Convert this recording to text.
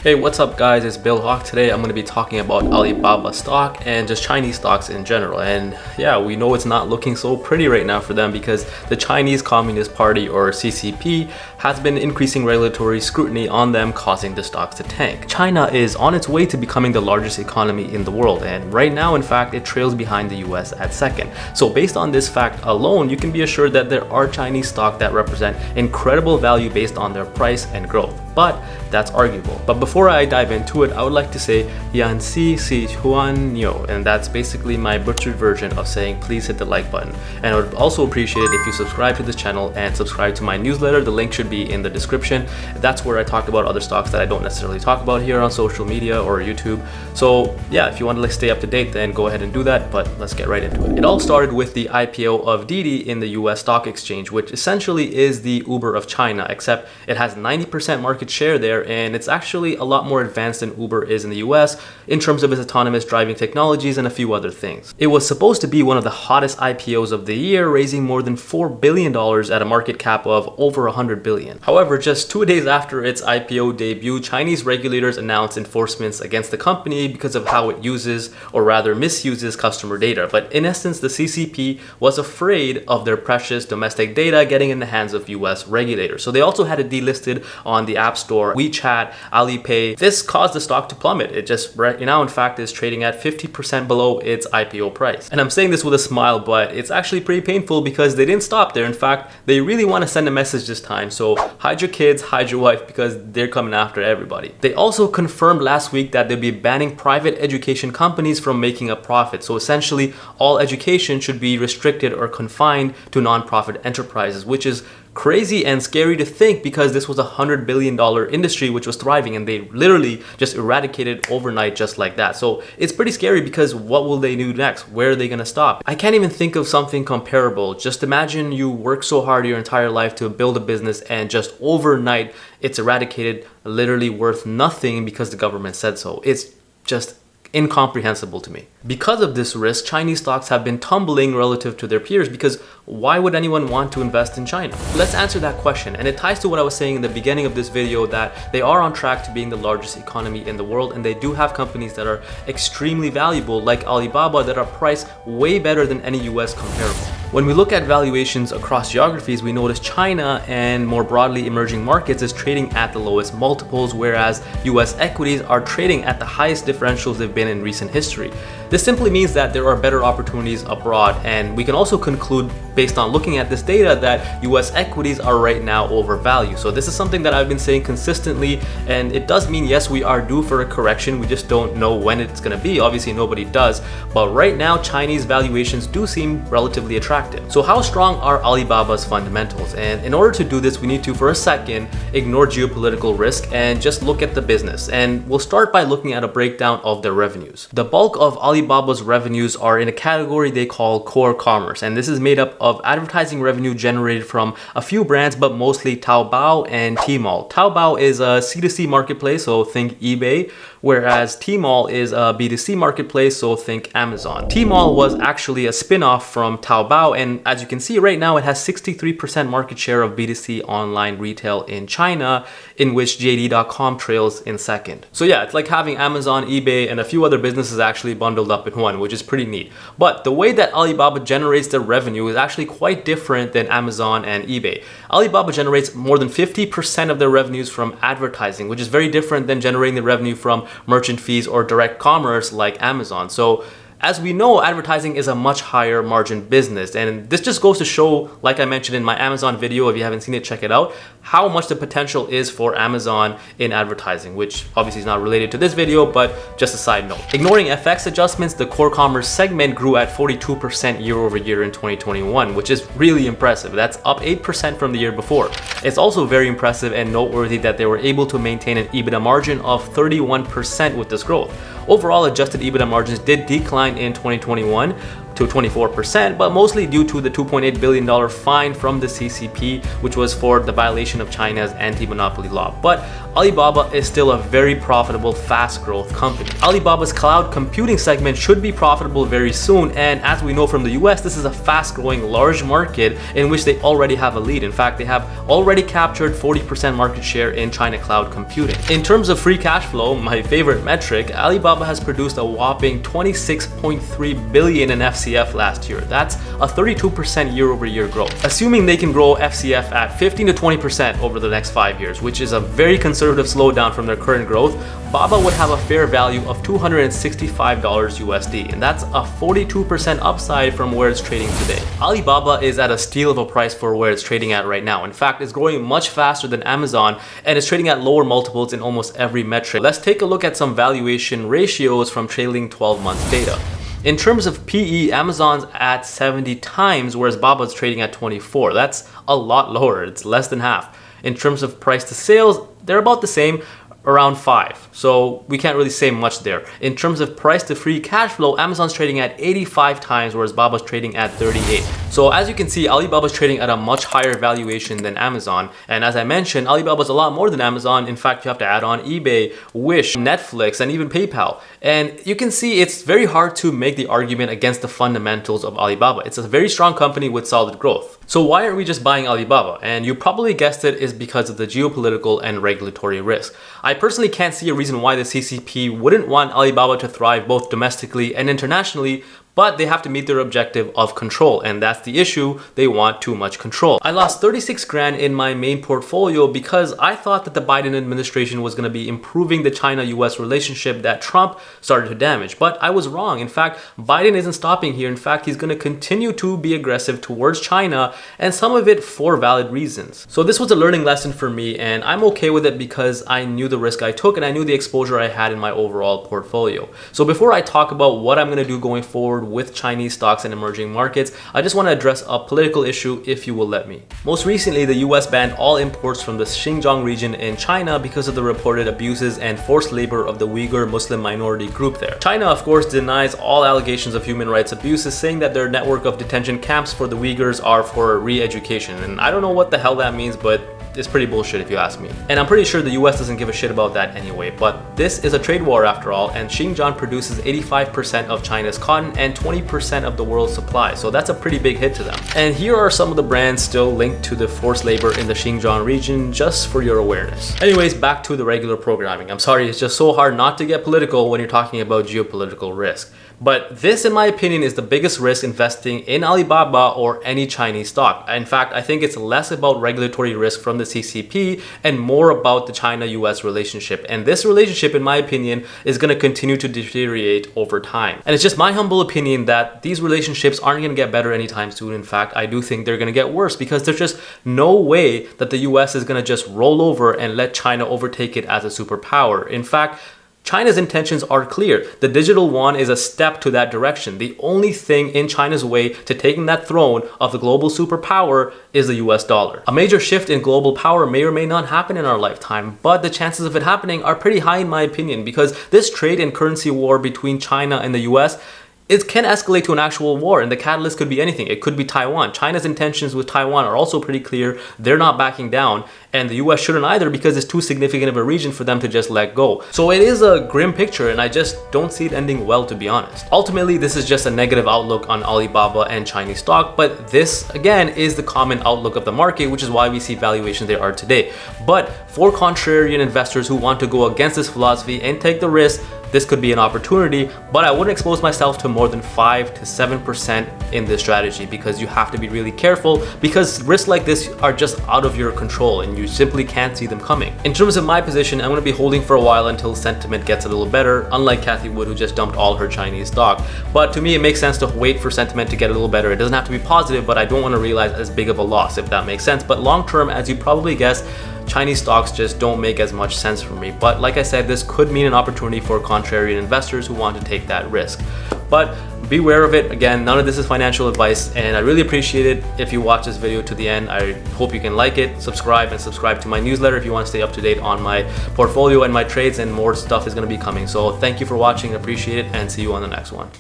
Hey, what's up guys, it's Bill Hawk. Today I'm going to be talking about Alibaba stock and just Chinese stocks in general. And yeah, we know it's not looking so pretty right now for them because the Chinese Communist Party, or CCP, has been increasing regulatory scrutiny on them, causing the stocks to tank. China is on its way to becoming the largest economy in the world, and right now in fact it trails behind the US at second. So based on this fact alone, you can be assured that there are Chinese stocks that represent incredible value based on their price and growth. But that's arguable. But before I dive into it, I would like to say Yan Si Si Huan Yo, and that's basically my butchered version of saying please hit the like button. And I would also appreciate it if you subscribe to this channel and subscribe to my newsletter. The link should be in the description. That's where I talk about other stocks that I don't necessarily talk about here on social media or YouTube. So yeah, if you want to stay up to date, then go ahead and do that, but let's get right into it. It all started with the IPO of Didi in the US stock exchange, which essentially is the Uber of China, except it has 90% market share there, and it's actually a lot more advanced than Uber is in the US in terms of its autonomous driving technologies and a few other things. It was supposed to be one of the hottest IPOs of the year, raising more than $4 billion at a market cap of over $100 billion. However, just 2 days after its IPO debut, Chinese regulators announced enforcements against the company because of how it uses, or rather misuses, customer data. But in essence, the CCP was afraid of their precious domestic data getting in the hands of US regulators. So they also had it delisted on the App Store, WeChat, Alipay. This caused the stock to plummet. It just right now in fact is trading at 50% below its IPO price. And I'm saying this with a smile, but it's actually pretty painful because they didn't stop there. In fact, they really want to send a message this time. So hide your kids, hide your wife, because they're coming after everybody. They also confirmed last week that they'll be banning private education companies from making a profit. So essentially all education should be restricted or confined to non-profit enterprises, which is crazy and scary to think because this was a $100 billion industry which was thriving, and they literally just eradicated overnight just like that. So it's pretty scary because what will they do next? Where are they going to stop? I can't even think of something comparable. Just imagine you work so hard your entire life to build a business and just overnight it's eradicated, literally worth nothing because the government said so. It's just incomprehensible to me. Because of this risk, Chinese stocks have been tumbling relative to their peers, because why would anyone want to invest in China? Let's answer that question, and it ties to what I was saying in the beginning of this video, that they are on track to being the largest economy in the world, and they do have companies that are extremely valuable like Alibaba that are priced way better than any US comparable. When we look at valuations across geographies, we notice China and more broadly emerging markets is trading at the lowest multiples, whereas US equities are trading at the highest differentials they've been in recent history. This simply means that there are better opportunities abroad, and we can also conclude based on looking at this data that US equities are right now overvalued. So this is something that I've been saying consistently, and it does mean yes, we are due for a correction. We just don't know when it's going to be. Obviously nobody does, but right now Chinese valuations do seem relatively attractive. So how strong are Alibaba's fundamentals? And in order to do this, we need to for a second ignore geopolitical risk and just look at the business. And we'll start by looking at a breakdown of their revenues. The bulk of Alibaba's revenues are in a category they call core commerce, and this is made up of advertising revenue generated from a few brands, but mostly Taobao and Tmall. Taobao is a C2C marketplace, so think eBay, whereas Tmall is a B2C marketplace, so think Amazon. Tmall was actually a spin-off from Taobao, and as you can see right now, it has 63% market share of B2C online retail in China, in which JD.com trails in second. So yeah, it's like having Amazon, eBay, and a few other businesses actually bundled up in one, which is pretty neat. But the way that Alibaba generates their revenue is actually quite different than Amazon and eBay. Alibaba generates more than 50% of their revenues from advertising, which is very different than generating the revenue from merchant fees or direct commerce like Amazon. So as we know, advertising is a much higher margin business, and this just goes to show, like I mentioned in my Amazon video, if you haven't seen it, check it out, how much the potential is for Amazon in advertising, which obviously is not related to this video, but just a side note. Ignoring FX adjustments, the core commerce segment grew at 42% year over year in 2021, which is really impressive. That's up 8% from the year before. It's also very impressive and noteworthy that they were able to maintain an EBITDA margin of 31% with this growth. Overall, adjusted EBITDA margins did decline in 2021 to to 24%, but mostly due to the $2.8 billion fine from the CCP, which was for the violation of China's anti-monopoly law. But Alibaba is still a very profitable, fast growth company. Alibaba's cloud computing segment should be profitable very soon, and as we know from the US, this is a fast growing large market in which they already have a lead. In fact, they have already captured 40% market share in China cloud computing. In terms of free cash flow, my favorite metric, Alibaba has produced a whopping 26.3 billion in FCF last year. That's a 32% year-over-year growth. Assuming they can grow FCF at 15 to 20% over the next 5 years, which is a very conservative slowdown from their current growth, Baba would have a fair value of $265 USD, and that's a 42% upside from where it's trading today. Alibaba is at a steal of a price for where it's trading at right now. In fact, it's growing much faster than Amazon and is trading at lower multiples in almost every metric. Let's take a look at some valuation ratios from trailing 12 months data. In terms of PE, Amazon's at 70 times, whereas Baba's trading at 24. That's a lot lower. It's less than half. In terms of price to sales, they're about the same, around 5. So we can't really say much there. In terms of price to free cash flow, Amazon's trading at 85 times, whereas Baba's trading at 38. So as you can see, Alibaba's trading at a much higher valuation than Amazon. And as I mentioned, Alibaba's a lot more than Amazon. In fact, you have to add on eBay, Wish, Netflix, and even PayPal. And you can see it's very hard to make the argument against the fundamentals of Alibaba. It's a very strong company with solid growth. So why aren't we just buying Alibaba? And you probably guessed it, is because of the geopolitical and regulatory risk. I personally can't see a reason why the CCP wouldn't want Alibaba to thrive both domestically and internationally, but they have to meet their objective of control, and that's the issue. They want too much control. I lost 36 grand in my main portfolio because I thought that the Biden administration was going to be improving the China-US relationship that Trump started to damage, but I was wrong. In fact, Biden isn't stopping here. In fact, he's going to continue to be aggressive towards China, and some of it for valid reasons. So this was a learning lesson for me, and I'm okay with it because I knew the risk I took and I knew the exposure I had in my overall portfolio. So before I talk about what I'm going to do going forward with Chinese stocks and emerging markets, I just want to address a political issue, if you will let me. Most recently, the US banned all imports from the Xinjiang region in China because of the reported abuses and forced labor of the Uyghur Muslim minority group there. China, of course, denies all allegations of human rights abuses, saying that their network of detention camps for the Uyghurs are for re-education. And I don't know what the hell that means, but it's pretty bullshit if you ask me. And I'm pretty sure the US doesn't give a shit about that anyway, but this is a trade war after all, and Xinjiang produces 85% of China's cotton and 20% of the world's supply, so that's a pretty big hit to them. And here are some of the brands still linked to the forced labor in the Xinjiang region, just for your awareness. Anyways, back to the regular programming. I'm sorry, it's just so hard not to get political when you're talking about geopolitical risk. But this, in my opinion, is the biggest risk investing in Alibaba or any Chinese stock. In fact, I think it's less about regulatory risk from the CCP and more about the China-US relationship. And this relationship, in my opinion, is going to continue to deteriorate over time. And it's just my humble opinion that these relationships aren't going to get better anytime soon. In fact, I do think they're going to get worse because there's just no way that the US is going to just roll over and let China overtake it as a superpower. In fact, China's intentions are clear. The digital yuan is a step to that direction. The only thing in China's way to taking that throne of the global superpower is the US dollar. A major shift in global power may or may not happen in our lifetime, but the chances of it happening are pretty high in my opinion, because this trade and currency war between China and the US, it can escalate to an actual war, and the catalyst could be anything. It could be Taiwan. China's intentions with Taiwan are also pretty clear. They're not backing down, and the US shouldn't either because it's too significant of a region for them to just let go. So it is a grim picture, and I just don't see it ending well, to be honest. Ultimately, this is just a negative outlook on Alibaba and Chinese stock, but this, again, is the common outlook of the market, which is why we see valuations they are today. But for contrarian investors who want to go against this philosophy and take the risk, this could be an opportunity, but I wouldn't expose myself to more than 5 to 7% in this strategy because you have to be really careful, because risks like this are just out of your control and you simply can't see them coming. In terms of my position, I'm going to be holding for a while until sentiment gets a little better, unlike Kathy Wood, who just dumped all her Chinese stock. But to me, it makes sense to wait for sentiment to get a little better. It doesn't have to be positive, but I don't want to realize as big of a loss, if that makes sense. But long term, as you probably guessed, Chinese stocks just don't make as much sense for me. But like I said, this could mean an opportunity for contrarian investors who want to take that risk. But beware of it. Again, none of this is financial advice, and I really appreciate it if you watch this video to the end. I hope you can like it, subscribe to my newsletter if you want to stay up to date on my portfolio and my trades, and more stuff is going to be coming. So thank you for watching, appreciate it, and see you on the next one.